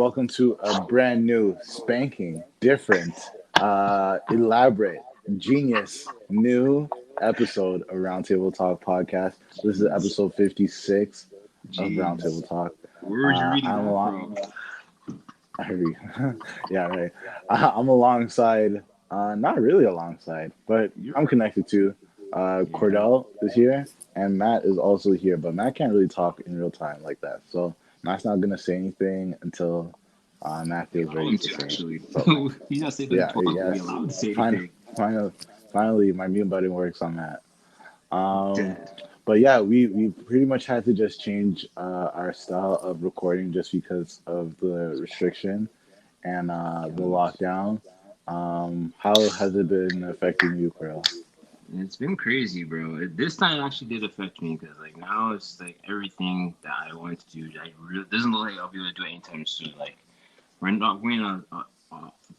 welcome to a brand new, spanking, different, elaborate, genius, new episode of Roundtable Talk podcast. This is episode 56 of Roundtable Jeez. Talk. Where would you reading I'm that along, from? yeah, right. I'm alongside, not really alongside, but I'm You're connected to. yeah. Cordell is here, and Matt is also here, but Matt can't really talk in real time like that. So Matt's not gonna say anything until Matt feels Allow ready him to to say it. actually. So He's not saying nothing yeah, to us, but yeah. we allow him to say Fin- anything. finally, my mute button works on Matt. Um, Dead. but yeah, we pretty much had to just change our style of recording just because of the restriction and the Yes. lockdown. How has it been affecting you, Krill? It's been crazy, bro. This time it actually did affect me because like now it's like everything that I want to do. Like really doesn't look like I'll be able to do it anytime soon. Like we're in a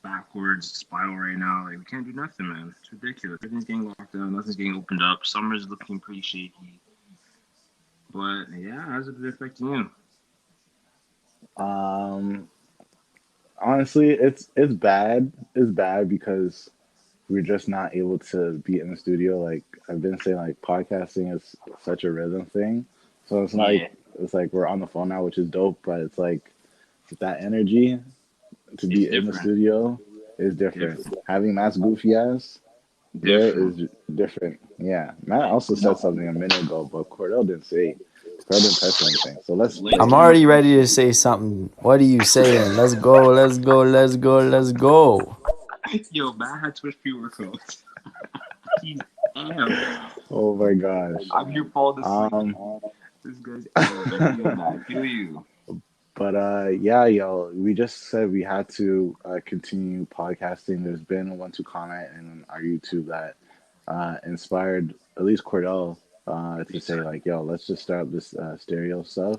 backwards spiral right now. Like we can't do nothing, man. It's ridiculous. Everything's getting locked down. Nothing's getting opened up. Summer's looking pretty shaky. But yeah, how's it been affecting you? Um, Honestly, it's bad. It's bad because we're just not able to be in the studio. Like I've been saying, like podcasting is such a rhythm thing. So it's not like Yeah, it's like we're on the phone now, which is dope, but it's like that energy to it's be in the different. studio is different. Different. Having Matt's goofy ass there Different. is different. Yeah. Matt also said No, something a minute ago, but Cordell didn't say. Cordell didn't touch anything. So let's I'm lately, hear it. already ready to say something. What are you saying? Let's go, let's go, let's go, let's go. yo, Matt had Twitch pre-workout. He's damn. Oh my gosh. I'm here falling asleep. Um This guy's ass. I feel that. I feel you. But yeah, yo, we just said we had to continue podcasting. There's been one to comment in our YouTube that inspired at least Cordell to Big say time. like, yo, let's just start this stereo stuff.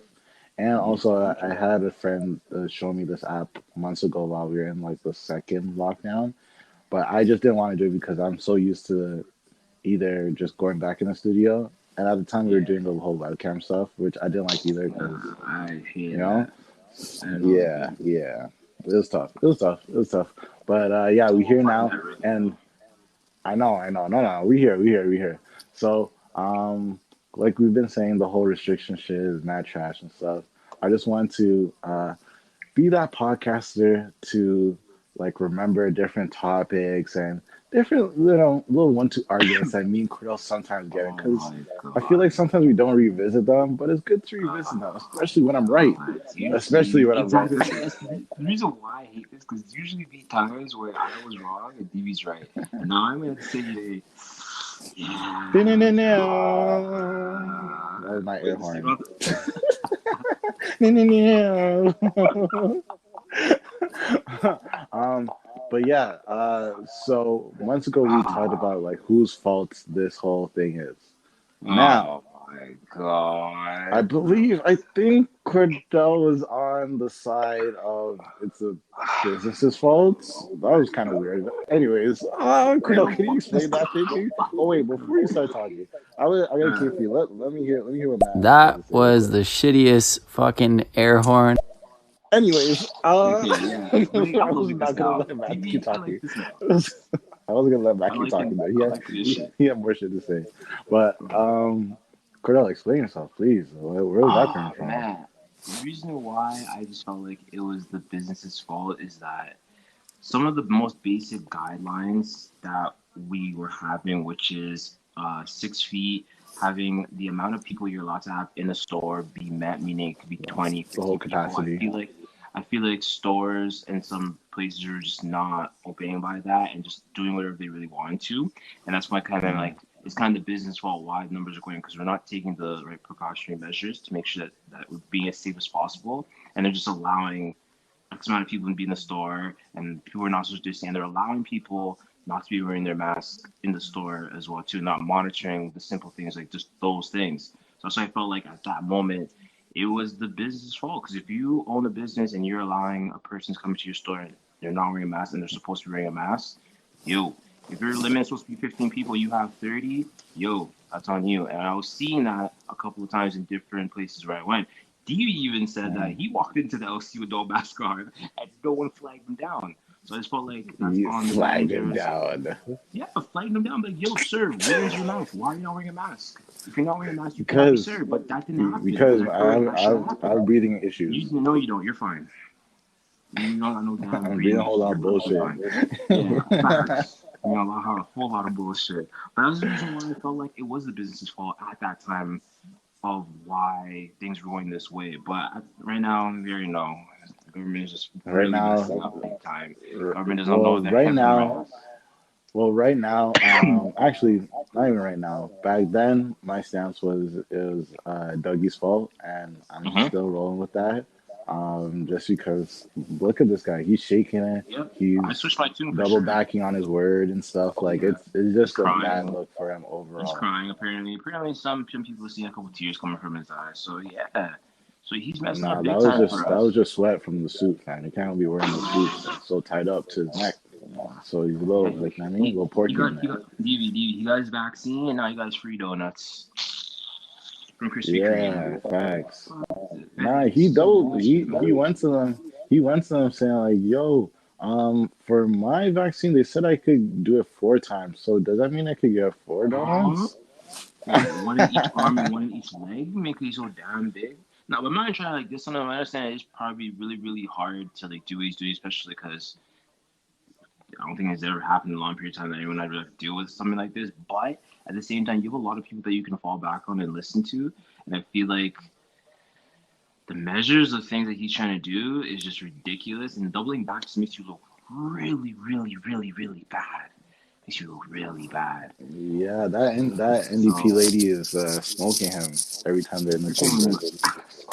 And Yes, also, big I time. had a friend show me this app months ago while we were in like the second lockdown. But I just didn't want to do it because I'm so used to either just going back in the studio. And at the time, we were Yeah. doing the whole webcam stuff, which I didn't like either because, I you hear know, that. I know. yeah. It was tough. It was tough. It was tough. But yeah, So we we'll here find now, that rhythm and though. I know. No. We here. So like we've been saying, the whole restriction shit is mad trash and stuff. I just want to be that podcaster to like remember different topics and different little one-two arguments that me and Cordell sometimes get in Oh because my I feel god. like sometimes we don't revisit them, but it's good to revisit them, especially when I'm right. It's Especially usually when I'm right. exactly the reason why I hate this because it's usually the times where I was wrong and DB's right. And now I'm gonna say today, yeah, That was my air wait, let's see horn. about um, but yeah, so months ago we talked about like whose fault this whole thing is. Now, oh my god. I think Cordell was on the side of it's a business's fault. That was kind of weird. Anyways, Where Cordell, the can you fuck this explain that thinking? Oh wait, before you start talking, I got to keep you. Let me hear what Matt has That to say real was quick. the shittiest fucking air horn. Anyways, Okay, yeah. Explain. I I'm was loving not this gonna now. let Matt keep DB, I like talking. this now. I wasn't gonna let Matt I keep like talking, him. but I like this shit. he had more shit to say. But Cordell, explain yourself, please. Where is that coming Ah, from? man. The reason why I just felt like it was the business's fault is that some of the most basic guidelines that we were having, which is 6 feet, having the amount of people you're allowed to have in a store be met, meaning it could be 20, The 50 whole people. capacity. I feel like stores and some places are just not obeying by that and just doing whatever they really want to. And that's why kind of Mm, like it's kind of the business fault why the numbers are going because we're not taking the right precautionary measures to make sure that we're being as safe as possible. And they're just allowing X amount of people to be in the store and people are not supposed to do stand. They're allowing people not to be wearing their mask in the store as well too, not monitoring the simple things like just those things. So I felt like at that moment it was the business fault because if you own a business and you're allowing a person to come to your store and they're not wearing a mask and they're supposed to be wearing a mask, yo, if your limit is supposed to be 15 people, you have 30, yo, that's on you. And I was seeing that a couple of times in different places where I went. Davey even said that he walked into the LC with no mask on and no one flagged him down. So I just felt like that's You on the flagged him managers. down Yeah, flagging him down. Like, yo, sir, where's your mask? Why are you not wearing a mask? If you're not wearing a mask, you cannot be because served. But that didn't happen because because I feel like that should I happen. have breathing issues. You know you don't. You're fine. You don't got no damn I'm breathing a breathing whole issues. lot You're of perfectly bullshit. fine. Yeah, facts. You know, a whole lot of bullshit. But that's the reason why I felt like it was the business's fault at that time of why things were going this way. But right now, we already know the government is just Right really now, messing up big time. Government doesn't know well, what the right heck they're doing. now, actually, not even right now. Back then, my stance was it was Dougie's fault, and I'm Mm-hmm. still rolling with that. Just because look at this guy, he's shaking it. Yep. I He's switched my tune for double sure. backing on his word and stuff. Like Yeah. it's He's just a bad crying. look for him He's overall. crying. Apparently, some people see a couple tears coming from his eyes. So yeah. So he's messing Nah, up big time for that was us. just sweat from the suit, man. He can't be wearing those suits that's so tied up to his neck. So he's a little Yeah. like I mean, a little porky in He there. got DVD. He got his vaccine, and now he got his free donuts from Krispy Yeah, Kreme. facts. Nah, It's so bullshit, he man. went to them. He went to them saying like, "Yo, for my vaccine, they said I could do it 4 times. So does that mean I could get four Huh? donuts?" Wait, one in each arm and one in each leg? Make it so damn big. Now, but I'm not trying to like this one. I understand it's probably really, really hard to like do what he's doing, especially because I don't think it's ever happened in a long period of time that anyone had to deal with something like this. But at the same time, you have a lot of people that you can fall back on and listen to, and I feel like the measures of things that he's trying to do is just ridiculous, and doubling back just makes you look really, really, really, really bad. Makes you look really bad. Yeah, that NDP So, lady is smoking him every time they're in the freaking, chambers.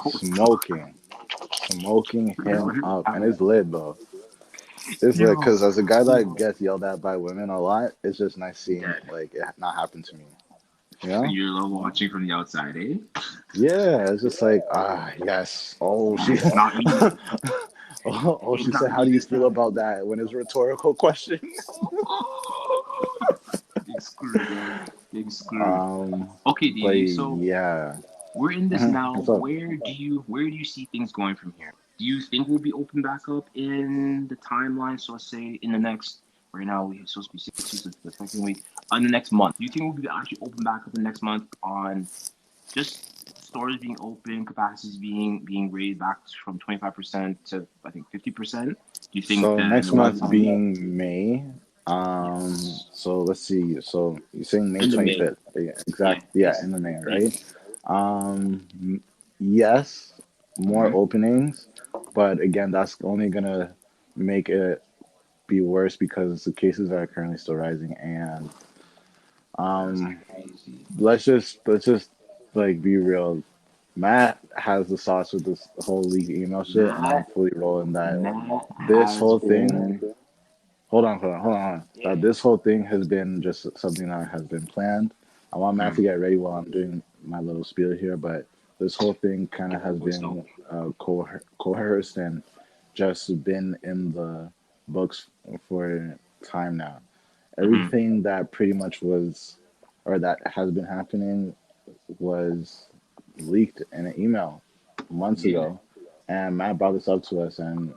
oh fuck, Smoking him really up, and bad. it's lit though. It's lit Yo, because as a guy that yo, gets yelled at by women a lot, it's just nice seeing dead. like it not happen to me. You know? You're love watching from the outside, eh? Yeah, it's just like yes. Oh, she. It's not me. She It's said, not "How me do you this feel time. about that?" When it's a rhetorical question. Big screwed, man. Big screwed. um, Okay, but Davey. So yeah. we're in this Mhm. now. What's up? Where do you see things going from here? Do you think we'll be open back up in the timeline? So let's say in the next right now we're supposed to be 6 weeks into the second week. On the next month, do you think we'll be actually open back up the next month on just stores being open, capacities being raised back from 25% to I think 50%? Do you think So that next we'll have month time? being May. Yes. So let's see. So you're saying May In the twenty May. fifth? Yeah, Yeah. exact. Yeah, Yes. in the May, Yeah. right? Yes, more Mm-hmm. openings, but again, that's only gonna make it be worse because the cases are currently still rising, and That's um, crazy. let's just like be real. Matt has the sauce with this whole leak email shit, and I'm Matt fully rolling that Matt this has whole thing. been. Hold on. Yeah. That this whole thing has been just something that has been planned. I want Matt to Mm. get ready while I'm doing my little spiel here, but this whole thing kind of has Let's go. been coerced and just been in the books for time now. Mm-hmm. Everything that pretty much was, or that has been happening, was leaked in an email months Yeah. ago, and Matt brought this up to us, and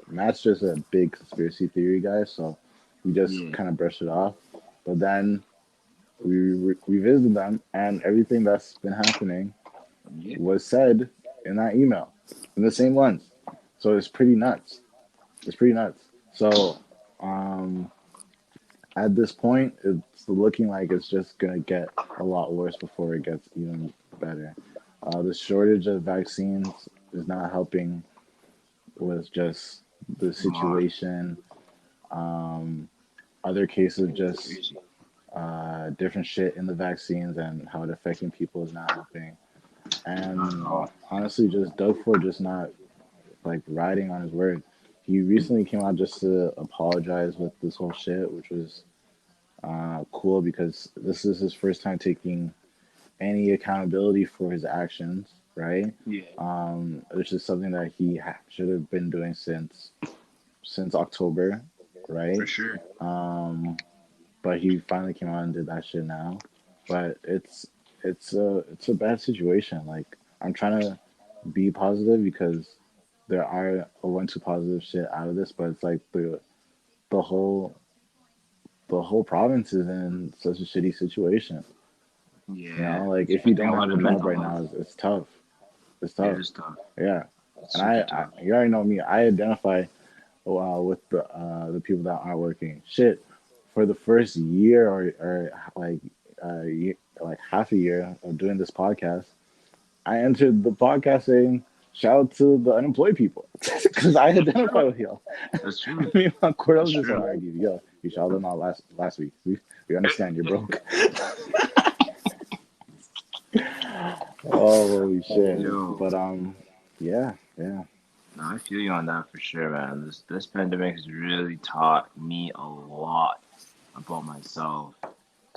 Matt's just a big conspiracy theory guy, so we just Yeah. kind of brushed it off. But then we revisited them, and everything that's been happening Yeah. was said in that email, in the same ones. So it's pretty nuts. It's pretty nuts. So um, at this point, it's looking like it's just gonna get a lot worse before it gets even better. The shortage of vaccines is not helping with just the Nah, situation. Um, Other cases, it's just crazy. different shit in the vaccines and how it affecting people is not helping. Not at And all. honestly, just Doug Ford just not like riding on his word. He recently came out just to apologize with this whole shit, which was cool because this is his first time taking any accountability for his actions, right? Yeah. Which is something that he should have been doing since October, For right? sure. Um, but he finally came out and did that shit now. But it's a bad situation. Like I'm trying to be positive because there are a bunch of positive shit out of this, but it's like the whole the whole province is in such a shitty situation. You Yeah, know, like it's if you affecting a don't lot have of a job mental right health. now, it's tough. It's It tough. is tough. Yeah, It's and super tough. you already know me. I identify with the people that aren't working. Shit, for the first year or like half a year of doing this podcast, I entered the podcast saying, "Shout out to the unemployed people," because I That's identify true. with y'all. That's true. Me and my Cordell That's was just true. arguing, yo, you shouted them out last week. We understand you're broke. Oh, holy shit! Yo, But yeah, yeah. no, I feel you on that for sure, man. This pandemic has really taught me a lot about myself.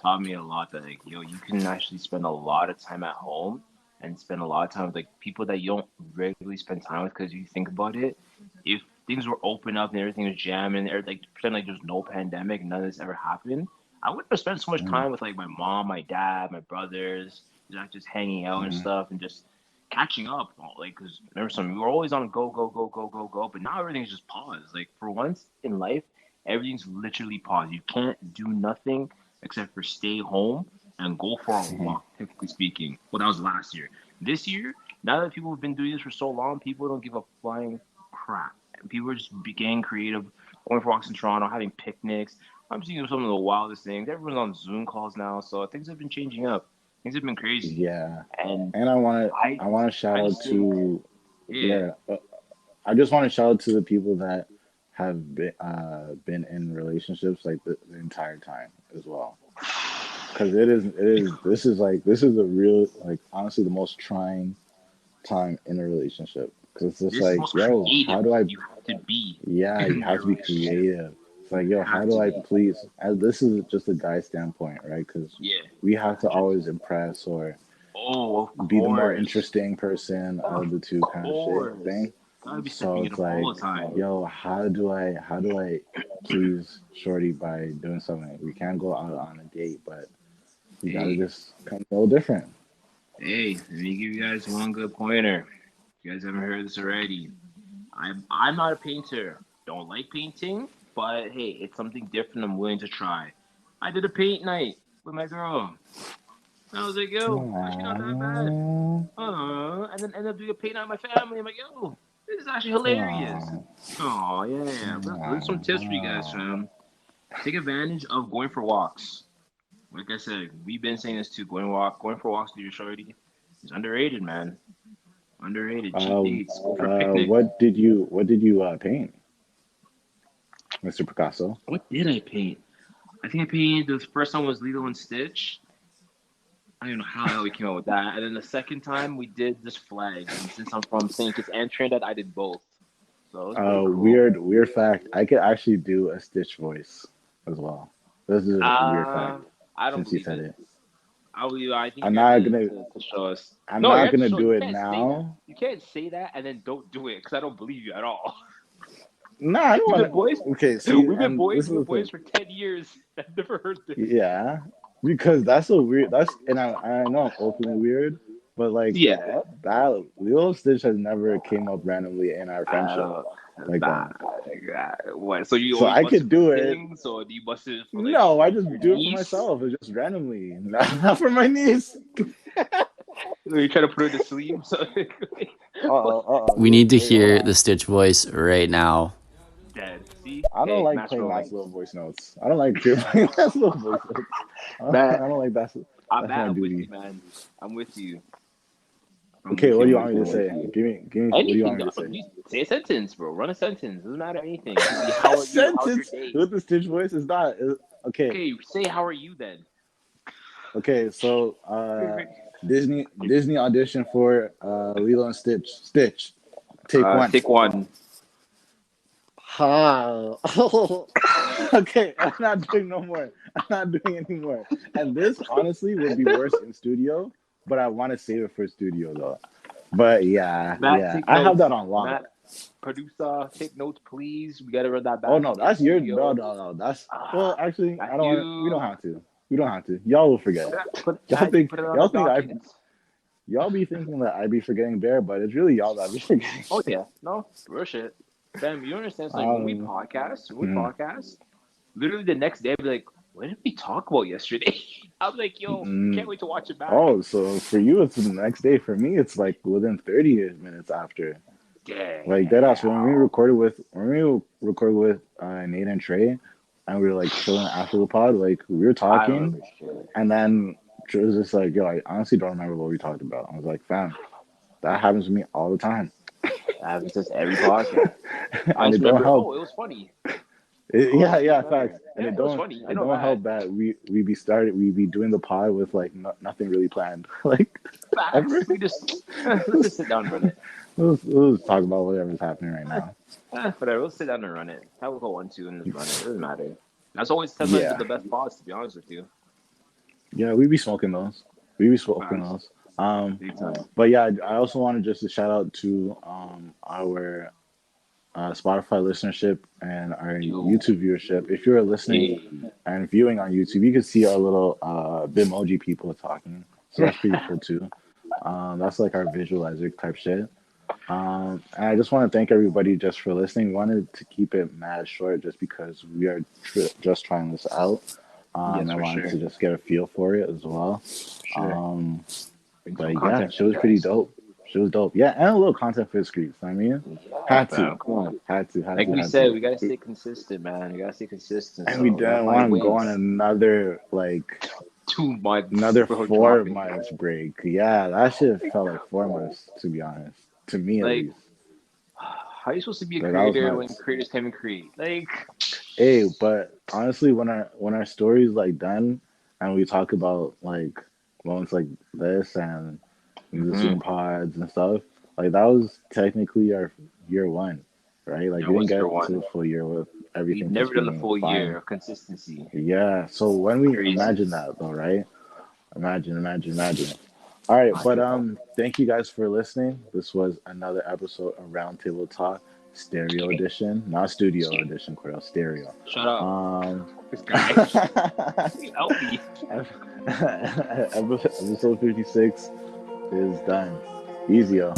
Taught me a lot that like, yo, you can actually spend a lot of time at home and spend a lot of time with like people that you don't regularly spend time with because you think about it. If things were open up and everything was jamming, or like pretend like there's no pandemic, none of this ever happened, I wouldn't have spent so much Mm, time with like my mom, my dad, my brothers, like just hanging out and mm, stuff and just catching up. Like, cause remember some we were always on go, go, go, go, go, go, but now everything's just paused. Like for once in life, everything's literally paused. You can't do nothing except for stay home and go for a mhm. walk, typically speaking. Well, that was last year. This year, now that people have been doing this for so long, people don't give a flying crap. People are just getting creative, going for walks in Toronto, having picnics. I'm seeing some of the wildest things. Everyone's on Zoom calls now, so things have been changing up. Things have been crazy, Yeah, and and I, I want to shout I out just think, to yeah, yeah. I just want to shout out to the people that have been in relationships like the entire time as well. Because it is this is a real like honestly the most trying time in a relationship. Because it's just this is like, most yo, how creative do I you have to be yeah, you in have your to be relationship. creative. It's like, You yo, how have do to I be, please? And this is just a guy standpoint, right? Because yeah, we have to 100%. always impress or Oh, of be the more course. interesting person Of of the two kind of shit course. thing. Gotta be So stepping it it's up all like, the time. yo, how do I please Shorty by doing something? We can't go out on a date, but we gotta Hey, just come a little different. hey, let me give you guys one good pointer. If you guys haven't heard this already, I'm not a painter. Don't like painting, but hey, it's something different I'm willing to try. I did a paint night with my girl. And I was like, yo, actually not that bad. Aww, And then ended up doing a paint night with my family. I'm like, yo, this is actually hilarious. aww, Oh, yeah, yeah, yeah. But there's some tips for you guys, aww. fam. Take advantage of going for walks. Like I said, we've been saying this too. Going for walks with your shorty is underrated, man. Underrated. Cheap Uh, dates. Go for a picnic. what did you paint, Mr. Picasso? What did I paint? I think I painted the first one was Lilo and Stitch. I don't even know how the hell we came up with that. And then the second time we did this flag. And since I'm from St. Kitts and Trinidad, I did both. So it was pretty cool. Weird fact. I could actually do a Stitch voice as well. This is a weird fact Uh, I don't since you believe said it. it. I believe. I think I'm you're gonna not have gonna to show us. I'm No, you not have to gonna show. do You it can't say that. now. You can't say that and then don't do it because I don't believe you at all. No, I don't We've want been boys. to. Okay, see, We've been and boys. this is We've been the thing. boys for 10 years. I've never heard this. Yeah, because that's a weird. That's and I know I'm openly weird, but like Yeah. that Lilo Stitch has never came up randomly in our friendship Uh, like nah, that. what? So you So always I bust could it for do it. things, or do you bust it for like No, I your just do it for niece? myself. It's just randomly, not for my niece. Or you try to put her to sleep? So We need to Wait, hold hear the on. Stitch voice right now. dead. See, I don't hey, like playing natural nice light. little voice notes. I don't like playing nice little voice notes. I Matt, don't like I'm that's Matt. my I'm with you, duty. man. I'm with you. I'm Okay, with what you. do I'm you with want me you. to I'm with say? you. What do you want Anything, me to dog. say? You say a sentence, bro. Run a sentence. Doesn't matter anything. It could be A how are you? How's your sentence day? with the Stitch voice is not okay. Okay, say how are you then. Okay, so Disney audition for Lilo and Stitch. Stitch, take one. Take one. How? Okay, I'm not doing no more. I'm not doing any more. And this honestly would be worse in studio, but I want to save it for studio though. But yeah, Matt, yeah, take I have notes. that on lock. Matt, producer, take notes, please. We gotta run that Oh back no, in that's your studio. no. That's well, Ah, actually, I that's don't want. We don't you. have to. We don't have to. Y'all will forget. Matt, you put it on Y'all the think I docket. y'all be thinking that I be forgetting Bear, but it's really y'all that be forgetting. Oh yeah, no, real shit. Fam, you understand? It's like Um, when we podcast, literally the next day, I'd be like, what did we talk about yesterday? I'm like, yo, can't mm, wait to watch it back. oh, so for you it's the next day. For me, it's like within 30 minutes after. Like Damn. deadass when we recorded with Nate and Trey, and we were like chilling after the pod, like we were I talking, remember shit. and then Trey was just like, "Yo, I honestly don't remember what we talked about." I was like, "Fam, that happens to me all the time," That happens to every podcast. I and just it don't remember, help. oh, it was funny. Yeah, I just yeah, facts. remember. And Yeah, it was funny. I it know don't that. help that we be doing the pod with like nothing really planned, like ever. Facts. We just let's just sit down and run it. We'll talk about whatever's happening right now. Whatever. Let's sit down and run it. Have a go 1-2 and just run it. It doesn't matter. That's always sometimes Yeah, the best pods, to be honest with you. yeah, we be smoking those. We be smoking Facts. those. Big time. But yeah, I also wanted just to shout out to our Spotify listenership and our You. YouTube viewership. If you're listening Hey. and viewing on YouTube, you can see our little Bitmoji people talking. So that's pretty cool too. That's like our visualizer type shit. And I just want to thank everybody just for listening. Wanted to keep it mad short just because we are just trying this out. Yes, I for wanted sure. to just get a feel for it as well. Sure. Um, Bring some but yeah, content she for you was pretty guys. dope. She was dope. Yeah, and a little content for the streets. I mean, Yeah, had fam. to, Come on. had to, had Like to, we had said, to. we gotta stay consistent, man. We gotta stay consistent. And we So we gotta didn't find want to go on ways. another like 2 months another before 4 months dropping. break. Yeah, that shit felt like 4 months to be honest. To me at Like, least. how are you supposed to be a Like that was creator when nuts. creators can't even create? Like, Hey, but honestly, when our story's like done, and we talk about like moments like this and the hmm Zoom pods and stuff, like that was technically our year one, right? Like that we didn't was year get to one. the full year with We've everything never just done the being full year fine. of consistency. Yeah. So when we Crazy. imagine that though, right? Imagine. All right, I but feel that. thank you guys for listening. This was another episode of Roundtable Talk, stereo edition, not studio edition, Cordell, stereo. Shut up. Um, This guy. Help me. episode 56 is done. Easy, yo.